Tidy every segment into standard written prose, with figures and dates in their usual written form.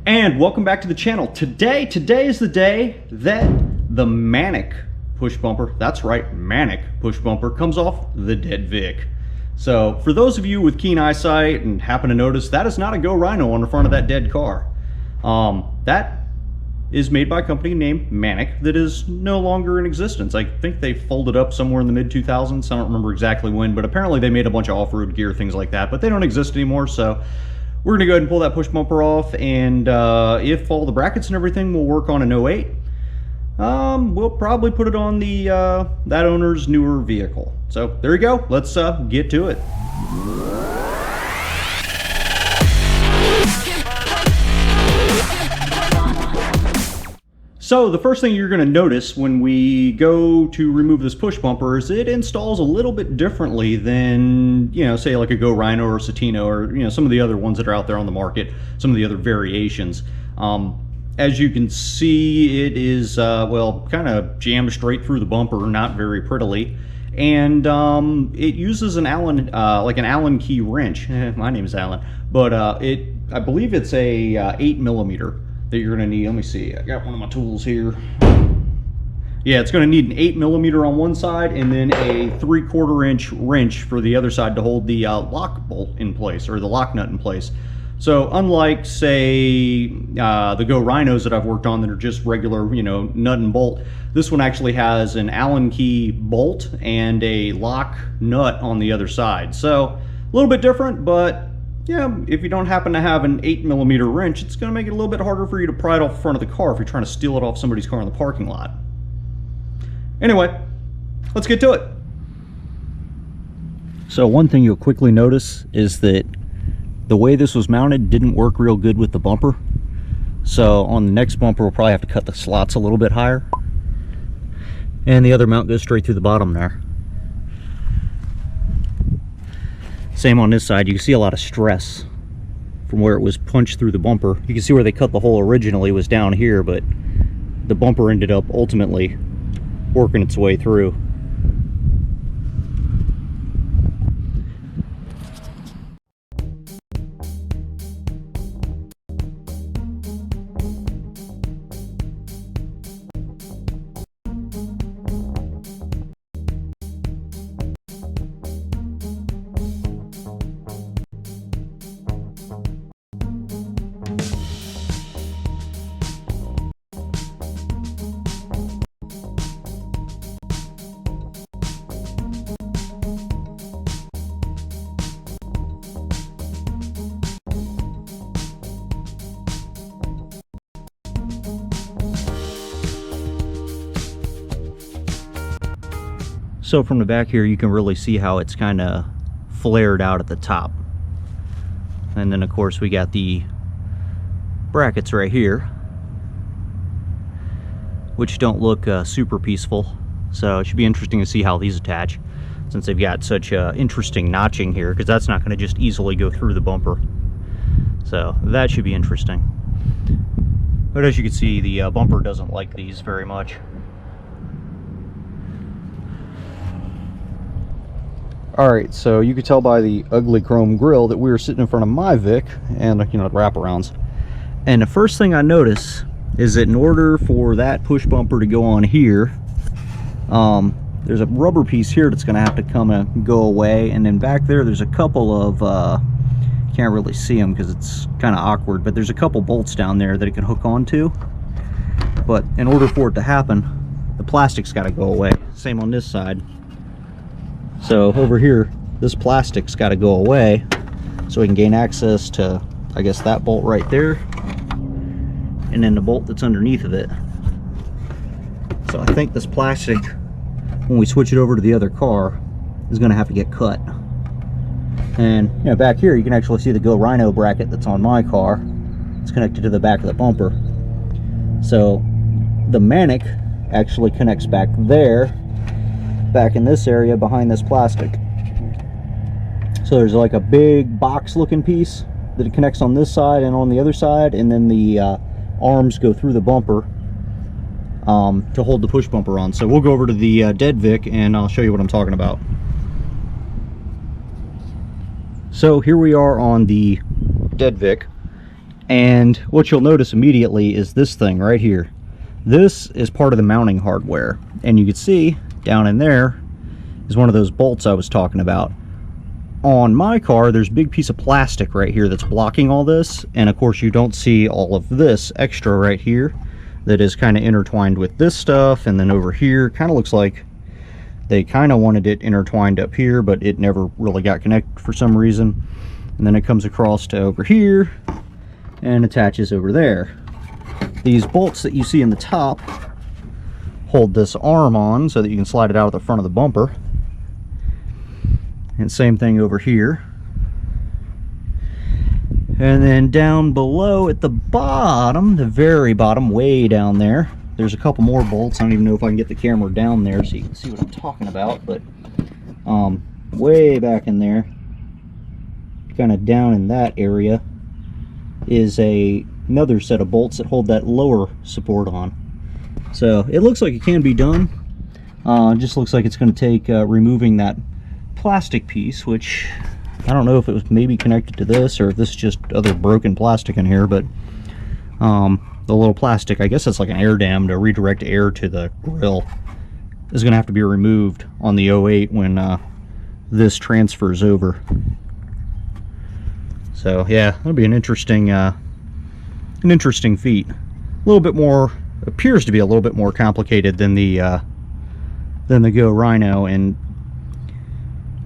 And welcome back to the channel. Today is the day that the Manik push bumper, that's right, Manik push bumper, comes off the dead Vic. So for those of you with keen eyesight and happen to notice, that is not a Go Rhino on the front of that dead car. That is made by a company named Manik that is no longer in existence. I think they folded up somewhere in the mid-2000s. I don't remember exactly when, but apparently they made a bunch of off-road gear, things like that, but they don't exist anymore. So we're going to go ahead and pull that push bumper off, and if all the brackets and everything will work on an 08, we'll probably put it on the that owner's newer vehicle. So there you go. Let's get to it. So the first thing you're going to notice when we go to remove this push bumper is it installs a little bit differently than, you know, say like a Go Rhino or Satino or, you know, some of the other ones that are out there on the market, some of the other variations. As you can see, it is, well, kind of jammed straight through the bumper, not very prettily. And it uses an Allen, like an Allen key wrench. My name is Allen. But I believe it's a 8mm. that you're going to need. Let me see, I got one of my tools here. Yeah, it's going to need an 8mm on one side and then a 3/4 inch wrench for the other side to hold the lock bolt in place, or the lock nut in place. So unlike, say, the Go Rhinos that I've worked on that are just regular, you know, nut and bolt, this one actually has an Allen key bolt and a lock nut on the other side. So a little bit different, but yeah, if you don't happen to have an 8mm wrench, it's going to make it a little bit harder for you to pry it off the front of the car if you're trying to steal it off somebody's car in the parking lot. Anyway, let's get to it. So one thing you'll quickly notice is that the way this was mounted didn't work real good with the bumper. So on the next bumper, we'll probably have to cut the slots a little bit higher. And the other mount goes straight through the bottom there. Same on this side. You can see a lot of stress from where it was punched through the bumper. You can see where they cut the hole originally was down here, but the bumper ended up ultimately working its way through. So from the back here, you can really see how it's kind of flared out at the top. And then of course we got the brackets right here, which don't look super peaceful. So it should be interesting to see how these attach, since they've got such interesting notching here, because that's not going to just easily go through the bumper. So that should be interesting. But as you can see, the bumper doesn't like these very much. Alright, so you could tell by the ugly chrome grille that we were sitting in front of my Vic and, you know, wraparounds. And the first thing I notice is that in order for that push bumper to go on here, there's a rubber piece here that's going to have to come and go away. And then back there's a couple of, can't really see them because it's kind of awkward, but there's a couple bolts down there that it can hook onto. But in order for it to happen, the plastic's got to go away. Same on this side. So over here, this plastic's got to go away so we can gain access to, I guess, that bolt right there, and then the bolt that's underneath of it. So I think this plastic, when we switch it over to the other car, is going to have to get cut. And, you know, back here you can actually see the Go Rhino bracket that's on my car. It's connected to the back of the bumper. So the Manik actually connects back there, back in this area behind this plastic. So there's like a big box looking piece that it connects on this side and on the other side, and then the arms go through the bumper to hold the push bumper on. So we'll go over to the dead Vic and I'll show you what I'm talking about. So here we are on the dead Vic, And what you'll notice immediately is this thing right here. This is part of the mounting hardware, and you can see down in there is one of those bolts I was talking about. On my car, there's a big piece of plastic right here that's blocking all this, and of course you don't see all of this extra right here that is kind of intertwined with this stuff. And then over here kind of looks like they kind of wanted it intertwined up here, but it never really got connected for some reason. And then it comes across to over here and attaches over there. These bolts that you see in the top hold this arm on so that you can slide it out of the front of the bumper. And same thing over here. And then down below at the bottom, the very bottom, way down there, there's a couple more bolts. I don't even know if I can get the camera down there so you can see what I'm talking about, but way back in there, kind of down in that area, is another set of bolts that hold that lower support on. So it looks like it can be done. It just looks like it's going to take removing that plastic piece, which I don't know if it was maybe connected to this or if this is just other broken plastic in here, but the little plastic, I guess that's like an air dam to redirect air to the grill, is going to have to be removed on the 08 when this transfers over. So yeah, that'll be an interesting feat. A little bit more, appears to be a little bit more complicated than the Go Rhino. And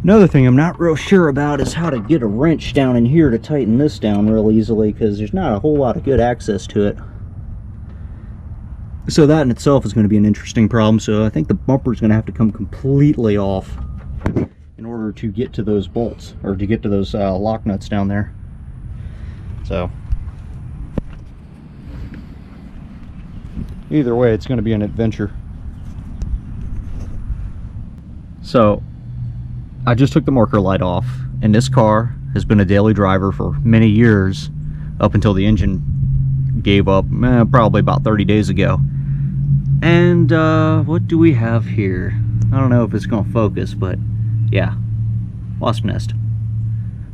another thing I'm not real sure about is how to get a wrench down in here to tighten this down real easily, because there's not a whole lot of good access to it. So that in itself is going to be an interesting problem. So I think the bumper is going to have to come completely off in order to get to those bolts, or to get to those lock nuts down there. So either way, it's going to be an adventure. So I just took the marker light off, and this car has been a daily driver for many years, up until the engine gave up probably about 30 days ago. And what do we have here? I don't know if it's going to focus, but yeah, wasp nest.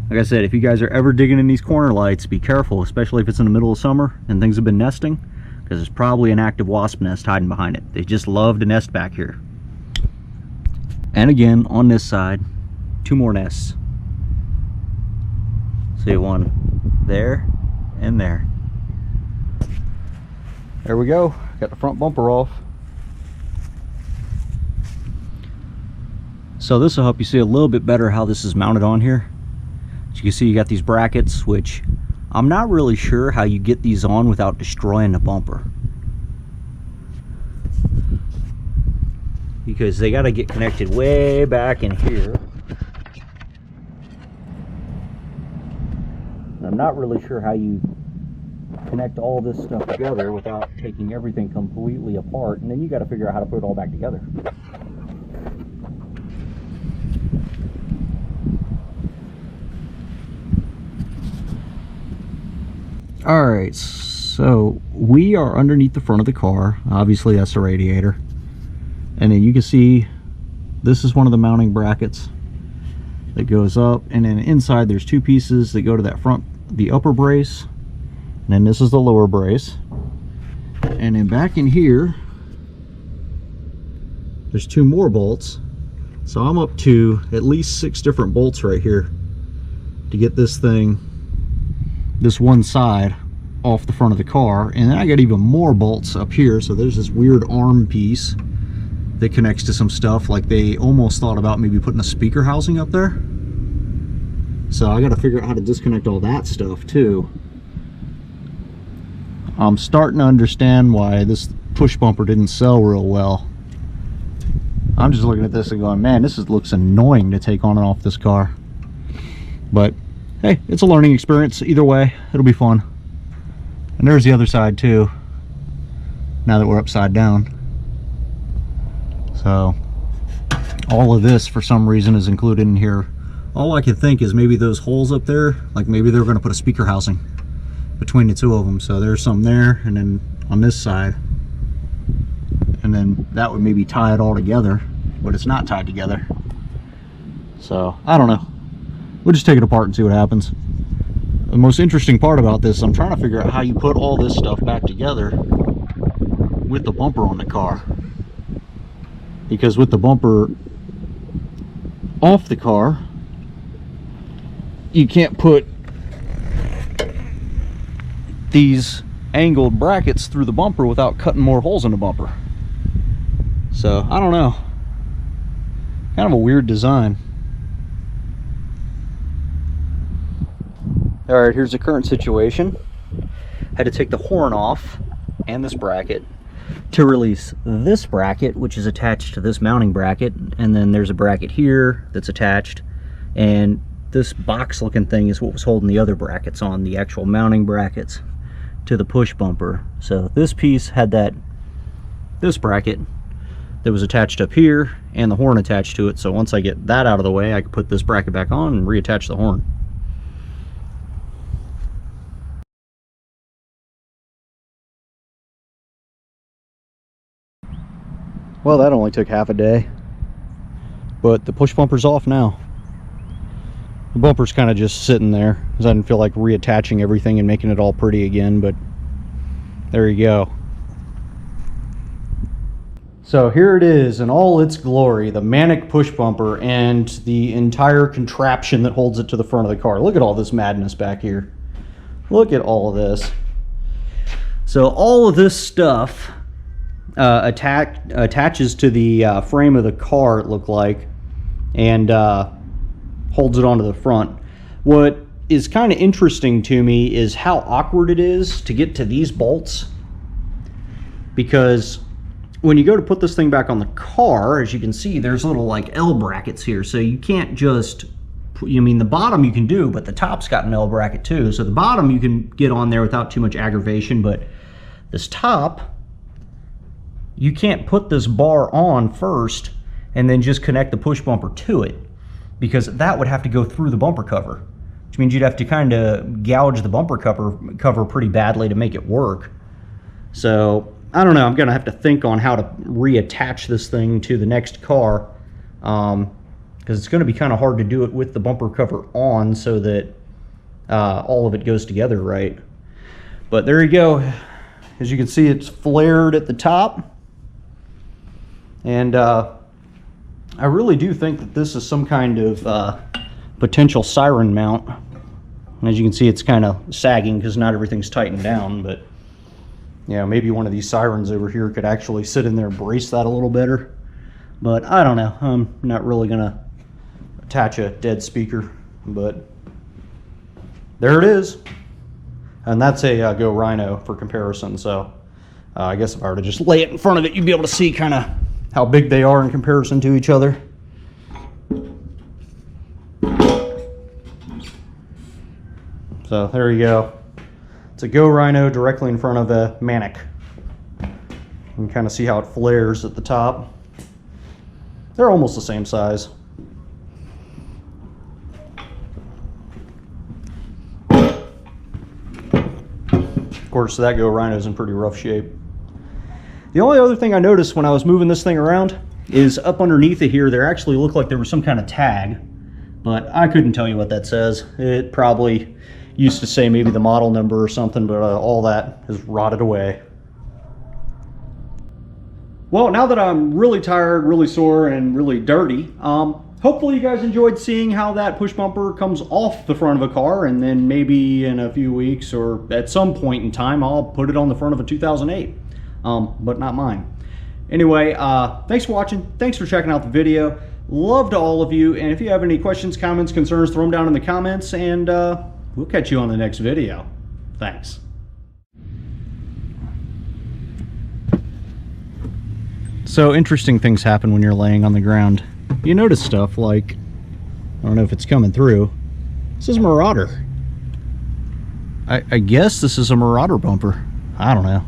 Like I said, if you guys are ever digging in these corner lights, be careful, especially if it's in the middle of summer and things have been nesting, because there's probably an active wasp nest hiding behind it. They just love to nest back here. And again, on this side, 2 more nests. See one there and there. There we go. Got the front bumper off. So this will help you see a little bit better how this is mounted on here. As you can see, you got these brackets, which I'm not really sure how you get these on without destroying the bumper, because they got to get connected way back in here. I'm not really sure how you connect all this stuff together without taking everything completely apart, and then you got to figure out how to put it all back together. Alright, so we are underneath the front of the car. Obviously that's the radiator. And then you can see this is one of the mounting brackets that goes up, and then inside there's 2 pieces that go to that front, the upper brace, and then this is the lower brace. And then back in here there's 2 more bolts. So I'm up to at least 6 different bolts right here to get this thing, this one side, off the front of the car. And then I got even more bolts up here. So there's this weird arm piece that connects to some stuff. Like they almost thought about maybe putting a speaker housing up there. So I got to figure out how to disconnect all that stuff too. I'm starting to understand why this push bumper didn't sell real well. I'm just looking at this and going, man, this looks annoying to take on and off this car. But hey, it's a learning experience. Either way, it'll be fun. And there's the other side too, now that we're upside down. So all of this for some reason is included in here. All I can think is maybe those holes up there, like maybe they're going to put a speaker housing between the 2 of them. So there's some there, and then on this side, and then that would maybe tie it all together, but it's not tied together. So I don't know. We'll just take it apart and see what happens. The most interesting part about this, I'm trying to figure out how you put all this stuff back together with the bumper on the car. Because with the bumper off the car, you can't put these angled brackets through the bumper without cutting more holes in the bumper. So, I don't know. Kind of a weird design. Alright, here's the current situation. Had to take the horn off and this bracket to release this bracket, which is attached to this mounting bracket, and then there's a bracket here that's attached, and this box looking thing is what was holding the other brackets on, the actual mounting brackets to the push bumper. So this piece had this bracket that was attached up here and the horn attached to it, so once I get that out of the way, I can put this bracket back on and reattach the horn. Well, that only took half a day, but the push bumper's off now. The bumper's kind of just sitting there because I didn't feel like reattaching everything and making it all pretty again, but there you go. So here it is in all its glory, the Manik push bumper and the entire contraption that holds it to the front of the car. Look at all this madness back here. Look at all of this. So all of this stuff attaches to the frame of the car, it looked like, and holds it onto the front. What is kind of interesting to me is how awkward it is to get to these bolts, because when you go to put this thing back on the car, as you can see, there's little like L brackets here, so you can't just, I mean, the bottom you can do, but the top's got an L bracket too, so the bottom you can get on there without too much aggravation, but this top, you can't put this bar on first and then just connect the push bumper to it, because that would have to go through the bumper cover, which means you'd have to kind of gouge the bumper cover pretty badly to make it work. So I don't know, I'm gonna have to think on how to reattach this thing to the next car, because it's gonna be kind of hard to do it with the bumper cover on so that all of it goes together right. But there you go. As you can see, it's flared at the top. And I really do think that this is some kind of potential siren mount. As you can see, it's kind of sagging because not everything's tightened down, but yeah, maybe one of these sirens over here could actually sit in there and brace that a little better. But I don't know, I'm not really gonna attach a dead speaker, but there it is. And that's a Go Rhino for comparison, so I guess if I were to just lay it in front of it, you'd be able to see kind of how big they are in comparison to each other. So there you go. It's a Go Rhino directly in front of a Manik. You can kind of see how it flares at the top. They're almost the same size. Of course, that Go Rhino is in pretty rough shape. The only other thing I noticed when I was moving this thing around is up underneath it here, there actually looked like there was some kind of tag, but I couldn't tell you what that says. It probably used to say maybe the model number or something, but all that has rotted away. Well, now that I'm really tired, really sore, and really dirty, hopefully you guys enjoyed seeing how that push bumper comes off the front of a car, and then maybe in a few weeks or at some point in time I'll put it on the front of a 2008, but not mine. Anyway, thanks for watching, thanks for checking out the video, love to all of you, and if you have any questions, comments, concerns, throw them down in the comments, and we'll catch you on the next video. Thanks. So interesting things happen when you're laying on the ground. You notice stuff like, I don't know if it's coming through, this is a Marauder. I guess this is a Marauder bumper. I don't know.